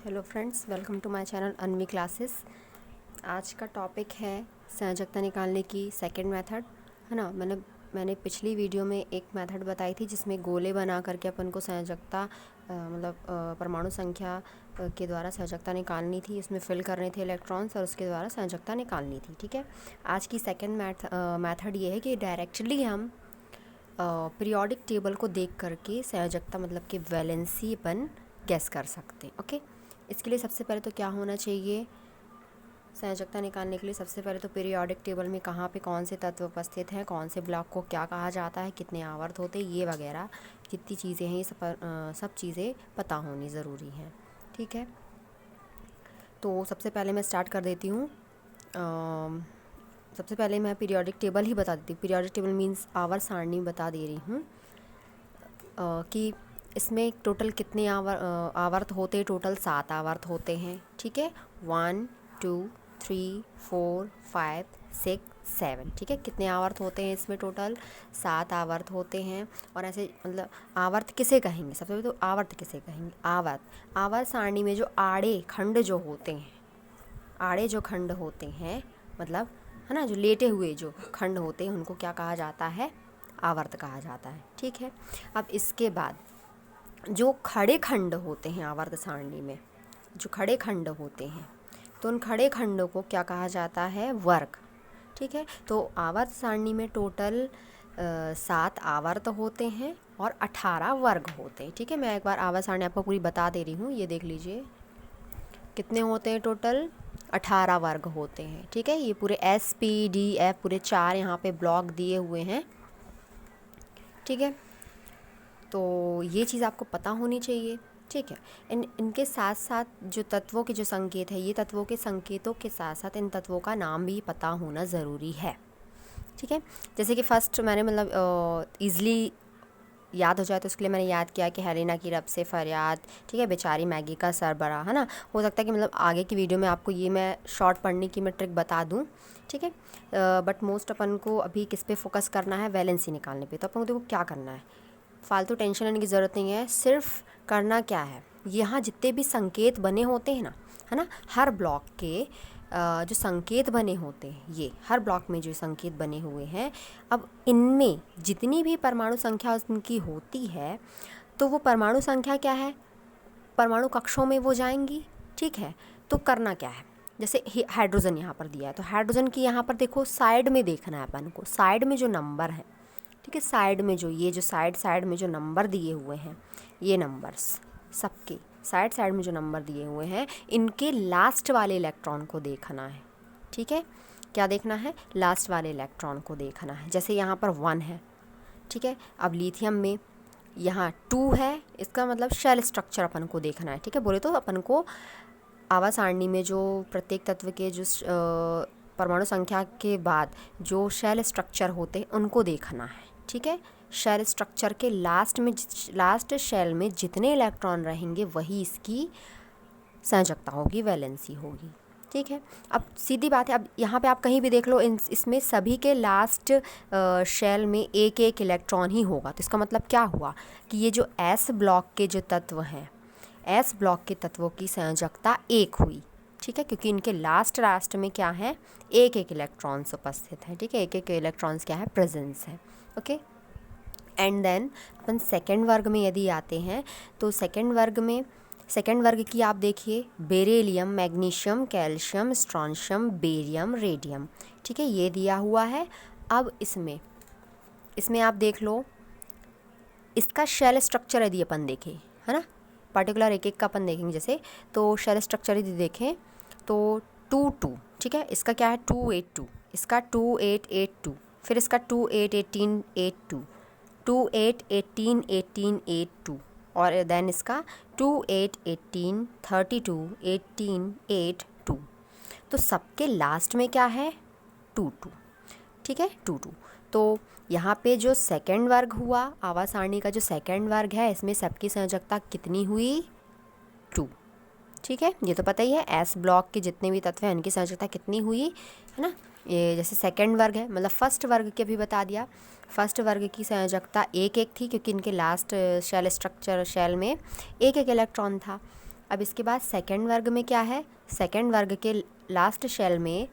Hello friends, welcome to my channel Anmi classes. आज का topic है संयोजकता निकालने की सेकंड मेथड, है ना। मैंने पिछली वीडियो में एक मेथड बताई थी जिसमें गोले बना करके अपन को संयोजकता परमाणु संख्या के द्वारा संयोजकता निकालनी थी। उसमें फिल करने थे इलेक्ट्रॉन्स और उसके द्वारा संयोजकता निकालनी थी। ठीक है, आज की सेकेंड मेथड ये है कि डायरेक्टली हम पीरियोडिक टेबल को देख करके संयोजकता मतलब कि वैलेंसी अपन गैस कर सकते हैं। ओके, इसके लिए सबसे पहले तो क्या होना चाहिए, संयोजकता निकालने के लिए सबसे पहले तो पीरियोडिक टेबल में कहाँ पे कौन से तत्व उपस्थित हैं, कौन से ब्लॉक को क्या कहा जाता है, कितने आवर्त होते हैं, ये वगैरह जितनी चीज़ें हैं ये सब चीज़ें पता होनी ज़रूरी हैं। ठीक है, तो सबसे पहले मैं स्टार्ट कर देती हूँ। सबसे पहले मैं पीरियोडिक टेबल ही बता देती हूँ। पीरियोडिक टेबल मीन्स आवर्त सारणी बता दे रही हूँ कि इसमें टोटल कितने आवर्त होते हैं। टोटल 7 आवर्त होते हैं। ठीक है, 1 2 3 4 5 6 7। ठीक है, कितने आवर्त होते हैं इसमें? टोटल 7 आवर्त होते हैं। और ऐसे मतलब आवर्त किसे कहेंगे? सबसे पहले तो आवर्त किसे कहेंगे? आवर्त सारणी में जो आड़े खंड जो होते हैं, आड़े जो खंड होते हैं मतलब, है ना, जो लेटे हुए जो खंड होते हैं उनको क्या कहा जाता है? आवर्त कहा जाता है। ठीक है, अब इसके बाद जो खड़े खंड होते हैं आवर्त सारणी में, जो खड़े खंड होते हैं तो उन खड़े खंडों को क्या कहा जाता है? वर्ग। ठीक है, तो आवर्त सारणी में टोटल 7 आवर्त होते हैं और 18 वर्ग होते हैं। ठीक है, मैं एक बार आवर्त सारणी आपको पूरी बता दे रही हूँ। ये देख लीजिए कितने होते हैं टोटल? 18 वर्ग होते हैं। ठीक है, ये पूरे SPDF पूरे 4 यहाँ पे ब्लॉक दिए हुए हैं। ठीक है, तो ये चीज़ आपको पता होनी चाहिए। ठीक है, इनके साथ साथ जो तत्वों के जो संकेत है, ये तत्वों के संकेतों के साथ साथ इन तत्वों का नाम भी पता होना ज़रूरी है। ठीक है, जैसे कि फर्स्ट मैंने मतलब ईज़िली याद हो जाए तो उसके लिए मैंने याद किया कि हेलेना की रब से फरियाद। ठीक है, बेचारी मैगी का सरबराह, है ना। हो सकता है कि मतलब आगे की वीडियो में आपको ये मैं शॉर्ट पढ़ने की मैं ट्रिक बता दूँ। ठीक है, बट मोस्ट अपन को अभी किस पे फोकस करना है? वैलेंसी निकालने पे। तो अपन को देखो क्या करना है, फालतू टेंशन लेने की ज़रूरत नहीं है। सिर्फ करना क्या है, यहाँ जितने भी संकेत बने होते हैं ना, है ना, हर ब्लॉक के जो संकेत बने होते हैं, ये हर ब्लॉक में जो संकेत बने हुए हैं, अब इनमें जितनी भी परमाणु संख्या उनकी होती है तो वो परमाणु संख्या क्या है? परमाणु कक्षों में वो जाएंगी। ठीक है, तो करना क्या है, जैसे हाइड्रोजन यहाँ पर दिया है तो हाइड्रोजन की यहाँ पर देखो साइड में देखना है अपन को, साइड में जो नंबर है। ठीक है, साइड में जो ये जो साइड में जो नंबर दिए हुए हैं, ये नंबर्स सबके साइड में जो नंबर दिए हुए हैं, इनके लास्ट वाले इलेक्ट्रॉन को देखना है। ठीक है, क्या देखना है? लास्ट वाले इलेक्ट्रॉन को देखना है। जैसे यहाँ पर 1 है। ठीक है, अब लिथियम में यहाँ 2 है, इसका मतलब शेल स्ट्रक्चर अपन को देखना है। ठीक है, बोले तो अपन को आवर्त सारणी में जो प्रत्येक तत्व के जो परमाणु संख्या के बाद जो शेल स्ट्रक्चर होते हैं उनको देखना है। ठीक है, शेल स्ट्रक्चर के लास्ट शेल में जितने इलेक्ट्रॉन रहेंगे वही इसकी संयोजकता होगी, वैलेंसी होगी। ठीक है, अब सीधी बात है, अब यहाँ पे आप कहीं भी देख लो इसमें सभी के लास्ट शेल में एक एक इलेक्ट्रॉन ही होगा। तो इसका मतलब क्या हुआ कि ये जो S ब्लॉक के जो तत्व हैं, S ब्लॉक के तत्वों की संयोजकता 1 हुई। ठीक है, क्योंकि इनके लास्ट में क्या है? एक एक इलेक्ट्रॉन्स उपस्थित है। ठीक है, एक एक इलेक्ट्रॉन्स क्या है? प्रेजेंस है। ओके, एंड देन अपन सेकेंड वर्ग में यदि आते हैं तो सेकेंड वर्ग की आप देखिए, beryllium, magnesium, calcium, strontium, barium, radium. ठीक है, ये दिया हुआ है। अब इसमें आप देख लो, इसका शेल स्ट्रक्चर यदि अपन देखें, है ना, पर्टिकुलर एक एक का अपन देखेंगे। जैसे तो शेल स्ट्रक्चर यदि देखें तो 2 ठीक है, इसका क्या है? 282, इसका 2882, फिर इसका 281882, 28181882 और देन इसका 281832 तो सबके लास्ट में क्या है? 22। ठीक है, 22। तो यहाँ पे जो सेकंड वर्ग हुआ, आवर्त सारणी का जो सेकंड वर्ग है, इसमें सबकी संयोजकता कितनी हुई? 2। ठीक है, ये तो पता ही है। S ब्लॉक के जितने भी तत्व हैं उनकी संयोजकता कितनी हुई, है ना। ये जैसे सेकंड वर्ग है, मतलब फर्स्ट वर्ग के भी बता दिया। फर्स्ट वर्ग की संयोजकता 1 1 थी क्योंकि इनके लास्ट शेल में एक एक इलेक्ट्रॉन था। अब इसके बाद सेकंड वर्ग में क्या है, सेकंड वर्ग के लास्ट शेल में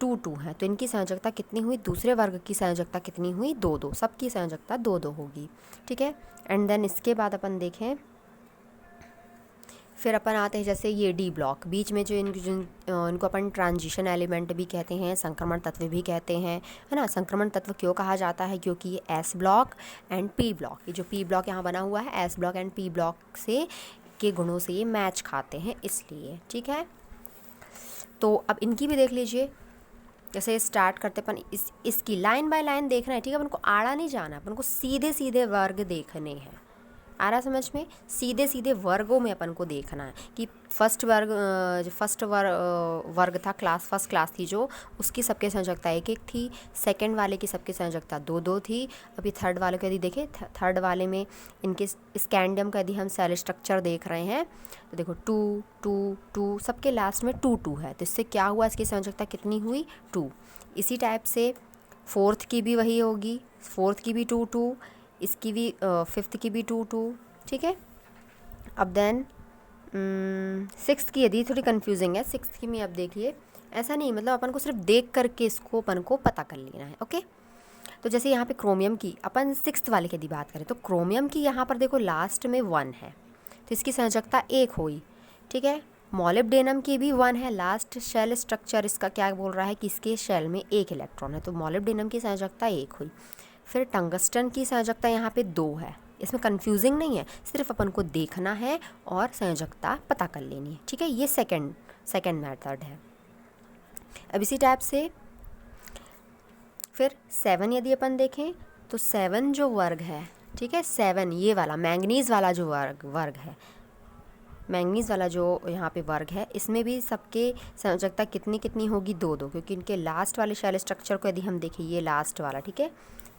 2 2 है, तो इनकी संयोजकता कितनी हुई, दूसरे वर्ग की संयोजकता कितनी हुई, 2 2, सबकी संयोजकता 2 2 होगी, ठीक है। एंड देन इसके बाद अपन देखें, फिर अपन आते हैं जैसे ये डी ब्लॉक, बीच में जो इनको अपन ट्रांजिशन एलिमेंट भी कहते हैं, संक्रमण तत्व भी कहते हैं, है ना। संक्रमण तत्व क्यों कहा जाता है, क्योंकि ये S block and P block, ये जो पी ब्लॉक यहाँ बना हुआ है S block and P block से के गुणों से ये मैच खाते हैं इसलिए, ठीक है। तो अब इनकी भी देख लीजिए, जैसे स्टार्ट करते अपन इसकी लाइन बाय लाइन देखना है, ठीक है। अपन को आड़ा नहीं जाना, अपन को सीधे सीधे वर्ग देखने हैं, आ रहा समझ में, सीधे सीधे वर्गों में अपन को देखना है कि फर्स्ट वर्ग था क्लास, फर्स्ट क्लास थी जो, उसकी सबके संयोजकता 1 1 थी, सेकंड वाले की सबकी संयोजकता 2 2 थी। अभी थर्ड वाले को यदि देखें, थर्ड वाले में इनके स्कैंडियम का यदि हम सेल स्ट्रक्चर देख रहे हैं तो देखो 2 2 2, सबके लास्ट में 2 2 है, तो इससे क्या हुआ, इसकी संयोजकता कितनी हुई, 2। इसी टाइप से फोर्थ की भी वही होगी, फोर्थ की भी 2 2, इसकी भी फिफ्थ की भी 2 2, ठीक है। अब देन सिक्स्थ की यदि थोड़ी कंफ्यूजिंग है, सिक्स्थ की में अब देखिए, ऐसा नहीं मतलब अपन को सिर्फ देख करके इसको अपन को पता कर लेना है, ओके। तो जैसे यहाँ पे क्रोमियम की अपन सिक्स्थ वाले की यदि बात करें तो क्रोमियम की यहाँ पर देखो लास्ट में 1 है, तो इसकी संयोजकता 1 हुई, ठीक है। मॉलिब्डेनम की भी 1 है, लास्ट शेल स्ट्रक्चर इसका क्या बोल रहा है कि इसके शेल में 1 इलेक्ट्रॉन है, तो मॉलिब्डेनम की संयोजकता 1 हुई। फिर टंगस्टन की संयोजकता यहाँ पे 2 है, इसमें कंफ्यूजिंग नहीं है, सिर्फ अपन को देखना है और संयोजकता पता कर लेनी है, ठीक है। ये सेकंड मेथड है। अब इसी टाइप से फिर 7 यदि अपन देखें तो 7 जो वर्ग है, ठीक है, 7 ये वाला मैंगनीज़ वाला जो वर्ग है, मैंगनीज़ वाला जो यहाँ पे वर्ग है, इसमें भी सबके संयोजकता कितनी कितनी होगी, 2 2, क्योंकि इनके लास्ट वाले शेल स्ट्रक्चर को यदि हम देखें, ये लास्ट वाला, ठीक है,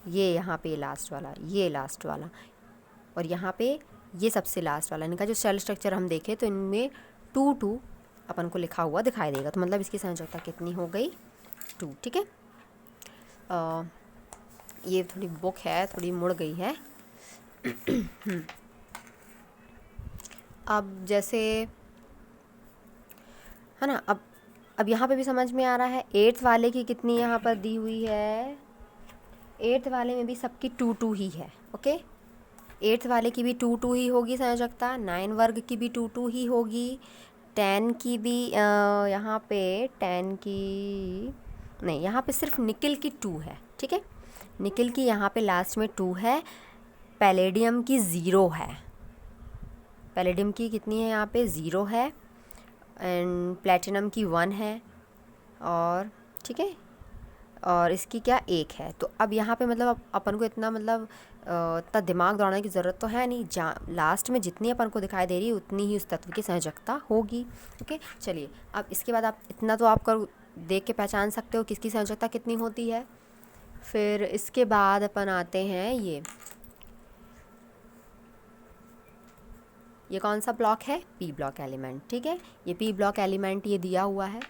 ये यहाँ पे लास्ट वाला, ये लास्ट वाला, और यहाँ पे ये सबसे लास्ट वाला, इनका जो सेल स्ट्रक्चर हम देखें तो इनमें 2 2 अपन को लिखा हुआ दिखाई देगा, तो मतलब इसकी संयोजकता कितनी हो गई, 2, ठीक है। ये थोड़ी बुक है, थोड़ी मुड़ गई है। अब जैसे है ना, अब यहाँ पे भी समझ में आ रहा है, 8th वाले की कितनी यहाँ पर दी हुई है, 8th वाले में भी सबकी 2 2 ही है, ओके। 8th वाले की भी 2 2 ही होगी संयोजकता, 9 वर्ग की भी 2 2 ही होगी, 10 की भी यहाँ पे 10 की नहीं, यहाँ पे सिर्फ निकिल की 2 है, ठीक है। निकिल की यहाँ पे लास्ट में 2 है, पैलेडियम की 0 है, पैलेडियम की कितनी है यहाँ पे 0 है, एंड प्लेटिनम की 1 है, और ठीक है, और इसकी क्या 1 है। तो अब यहाँ पे मतलब अपन को इतना मतलब इतना दिमाग दौड़ाने की ज़रूरत तो है नहीं, लास्ट में जितनी अपन को दिखाई दे रही है उतनी ही उस तत्व की संयोजकता होगी, ओके। चलिए अब इसके बाद आप इतना तो आप कर देख के पहचान सकते हो किसकी संयोजकता कितनी होती है। फिर इसके बाद अपन आते हैं, ये कौन सा ब्लॉक है, पी ब्लॉक एलिमेंट, ठीक है। ये पी ब्लॉक एलिमेंट ये दिया हुआ है,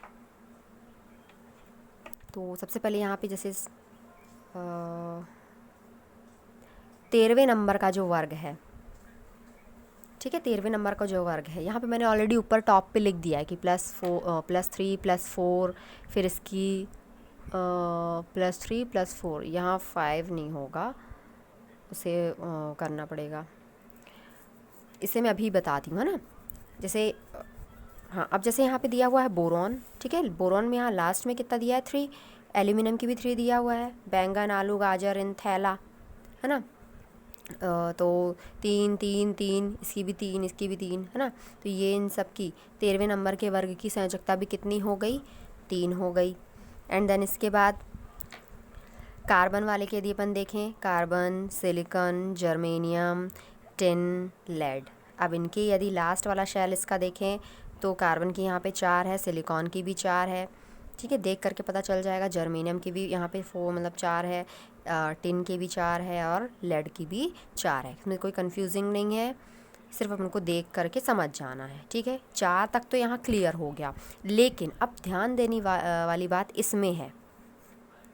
तो सबसे पहले यहाँ पे जैसे 13वें नंबर का जो वर्ग है, ठीक है, 13वें नंबर का जो वर्ग है, यहाँ पे मैंने ऑलरेडी ऊपर टॉप पे लिख दिया है कि +3 +4, फिर इसकी +3 +4, यहाँ 5 नहीं होगा, उसे करना पड़ेगा, इसे मैं अभी बताती हूँ, है ना। जैसे हाँ, अब जैसे यहाँ पे दिया हुआ है बोरॉन, ठीक है, बोरॉन में यहाँ लास्ट में कितना दिया है 3, एल्यूमिनियम की भी 3 दिया हुआ है, बैंगन आलू गाजर इन थैला, है ना, तो 3 3 3, इसकी भी 3, इसकी भी 3, है ना। तो ये इन सब की 13वें नंबर के वर्ग की संयोजकता भी कितनी हो गई, 3 हो गई। एंड देन इसके बाद कार्बन वाले के यदि अपन देखें, carbon, silicon, germanium, tin, lead, अब इनके यदि लास्ट वाला शेल इसका देखें तो कार्बन की यहाँ पे 4 है, सिलिकॉन की भी 4 है, ठीक है, देख करके पता चल जाएगा। जर्मेनियम की भी यहाँ पे 4 मतलब 4 है, टिन के भी 4 है, और लेड की भी 4 है, इसमें कोई कंफ्यूजिंग नहीं है, सिर्फ अपन को देख करके समझ जाना है, ठीक है। 4 तक तो यहाँ क्लियर हो गया, लेकिन अब ध्यान देने वाली बात इसमें है,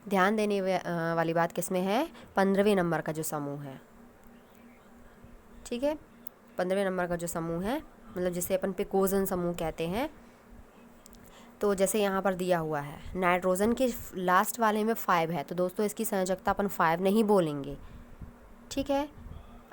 ध्यान देने वाली बात किसमें है, 15वें नंबर का जो समूह है, ठीक है, 15वें नंबर का जो समूह है मतलब जिसे अपन पिकोजन समूह कहते हैं। तो जैसे यहाँ पर दिया हुआ है नाइट्रोजन के लास्ट वाले में 5 है, तो दोस्तों इसकी संयोजकता अपन 5 नहीं बोलेंगे, ठीक है।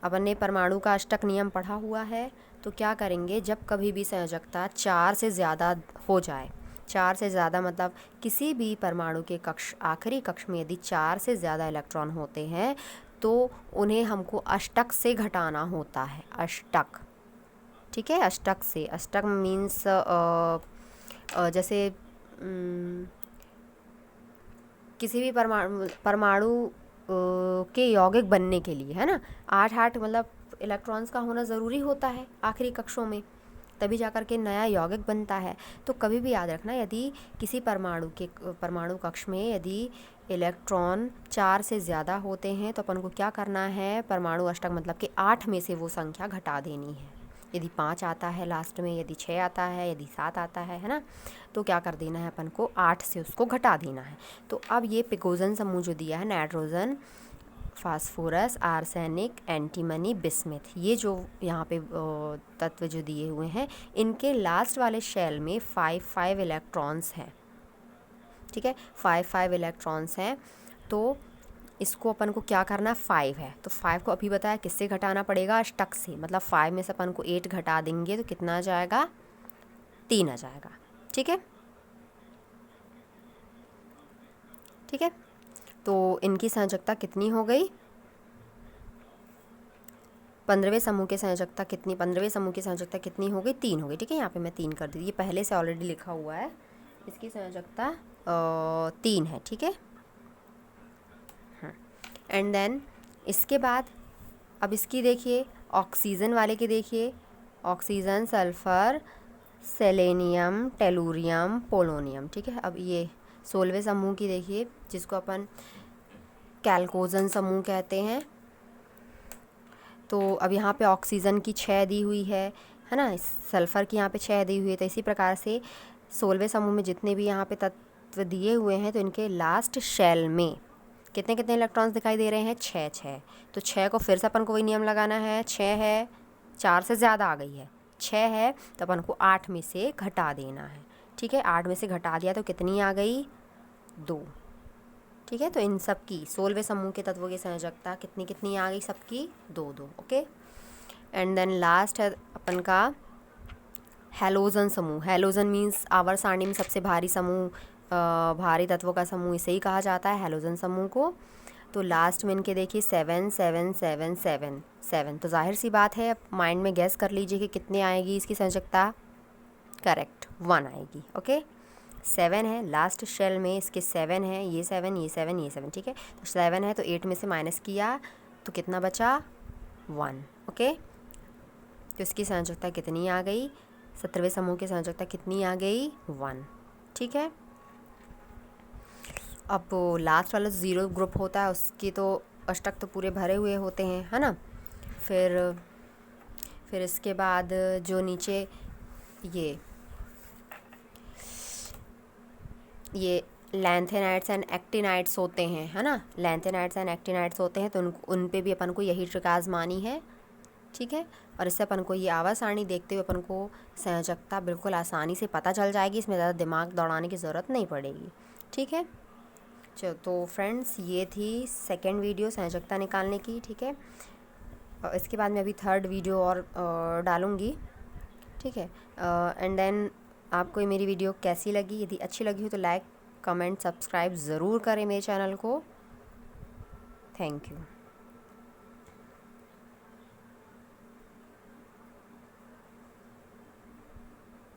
अपन ने परमाणु का अष्टक नियम पढ़ा हुआ है, तो क्या करेंगे, जब कभी भी संयोजकता 4 से ज़्यादा हो जाए, 4 से ज़्यादा मतलब किसी भी परमाणु के कक्ष आखिरी कक्ष में यदि 4 से ज़्यादा इलेक्ट्रॉन होते हैं तो उन्हें हमको अष्टक से घटाना होता है, अष्टक, ठीक है। अष्टक से, अष्टक मीन्स जैसे किसी भी परमाणु के यौगिक बनने के लिए, है ना, 8 मतलब इलेक्ट्रॉन्स का होना ज़रूरी होता है आखिरी कक्षों में, तभी जाकर के नया यौगिक बनता है। तो कभी भी याद रखना, यदि किसी परमाणु कक्ष में यदि इलेक्ट्रॉन 4 से ज़्यादा होते हैं तो अपन को क्या करना है, परमाणु अष्टक मतलब कि 8 में से वो संख्या घटा देनी है। यदि 5 आता है लास्ट में, यदि 6 आता है, यदि 7 आता है ना, तो क्या कर देना है अपन को, 8 से उसको घटा देना है। तो अब ये पिकोजन समूह जो दिया है, nitrogen, phosphorus, arsenic, antimony, bismuth, ये जो यहाँ पे तत्व जो दिए हुए हैं, इनके लास्ट वाले शेल में 5 इलेक्ट्रॉन्स हैं, ठीक है, 5 इलेक्ट्रॉन्स हैं। तो इसको अपन को क्या करना, 5 है तो 5 को अभी बताया किससे घटाना पड़ेगा, अष्टक से, मतलब 5 में से अपन को 8 घटा देंगे तो कितना आ जाएगा, 3 आ जाएगा, ठीक है, ठीक है। तो इनकी संयोजकता कितनी हो गई, 15वें समूह की संयोजकता कितनी, 15वें समूह की संयोजकता कितनी हो गई, 3 हो गई, ठीक है। यहाँ पे मैं 3 कर दी, ये पहले से ऑलरेडी लिखा हुआ है, इसकी संयोजकता 3 है, ठीक है। एंड देन इसके बाद अब इसकी देखिए, ऑक्सीजन वाले की देखिए, oxygen, sulphur, selenium, tellurium, polonium, ठीक है। अब ये 16वें समूह की देखिए, जिसको अपन कैल्कोजन समूह कहते हैं। तो अब यहाँ पे ऑक्सीजन की 6 दी हुई है ना, सल्फ़र की यहाँ पे 6 दी हुई है। तो इसी प्रकार से 16वें समूह में जितने भी यहाँ पे तत्व दिए हुए हैं, तो इनके लास्ट शेल में कितने कितने इलेक्ट्रॉन्स दिखाई दे रहे हैं, 6। तो 6 को फिर से अपन को वही नियम लगाना है, 6 है, 4 से ज़्यादा आ गई है, 6 है तो अपन को 8 में से घटा देना है, ठीक है। 8 में से घटा दिया तो कितनी आ गई, 2, ठीक है। तो इन सब की 16वें समूह के तत्वों की संयोजकता कितनी कितनी आ गई, सबकी 2, ओके। एंड देन लास्ट है अपन का हैलोजन समूह। हैलोजन मीन्स आवर्त सारणी में सबसे भारी समूह, भारी तत्वों का समूह, इसे ही कहा जाता है हैलोजन समूह को। तो लास्ट में इनके देखिए 7, 7, 7, 7, 7। तो जाहिर सी बात है, अब माइंड में गैस कर लीजिए कि कितने आएगी इसकी संयोजकता, करेक्ट 1 आएगी, ओके। 7 है लास्ट शेल में, इसके 7 है, ये 7, ये 7, ये 7, ठीक है। तो 7 है तो 8 में से माइनस किया तो कितना बचा, 1, ओके। तो इसकी संयोजकता कितनी आ गई, 17वें समूह की संयोजकता कितनी आ गई, 1, ठीक है। अब लास्ट वाला 0 ग्रुप होता है, उसकी तो अष्टक तो पूरे भरे हुए होते हैं, है ना। फिर इसके बाद जो नीचे ये लैंथेनाइड्स एंड एक्टिनाइड्स होते हैं, है ना, लैंथेनाइड्स एंड एक्टिनाइड्स होते हैं, तो उन पे भी अपन को यही ट्रिक आजमानी है, ठीक है। और इससे अपन को ये आवर्त सारणी देखते हुए अपन को संयोजकता बिल्कुल आसानी से पता चल जाएगी, इसमें ज़्यादा दिमाग दौड़ाने की ज़रूरत नहीं पड़ेगी, ठीक है। चलो तो फ्रेंड्स, ये थी सेकेंड वीडियो संयोजकता निकालने की, ठीक है। और इसके बाद मैं अभी थर्ड वीडियो और डालूँगी, ठीक है। एंड देन आपको मेरी वीडियो कैसी लगी, यदि अच्छी लगी हो तो लाइक, कमेंट, सब्सक्राइब ज़रूर करें मेरे चैनल को। Thank you.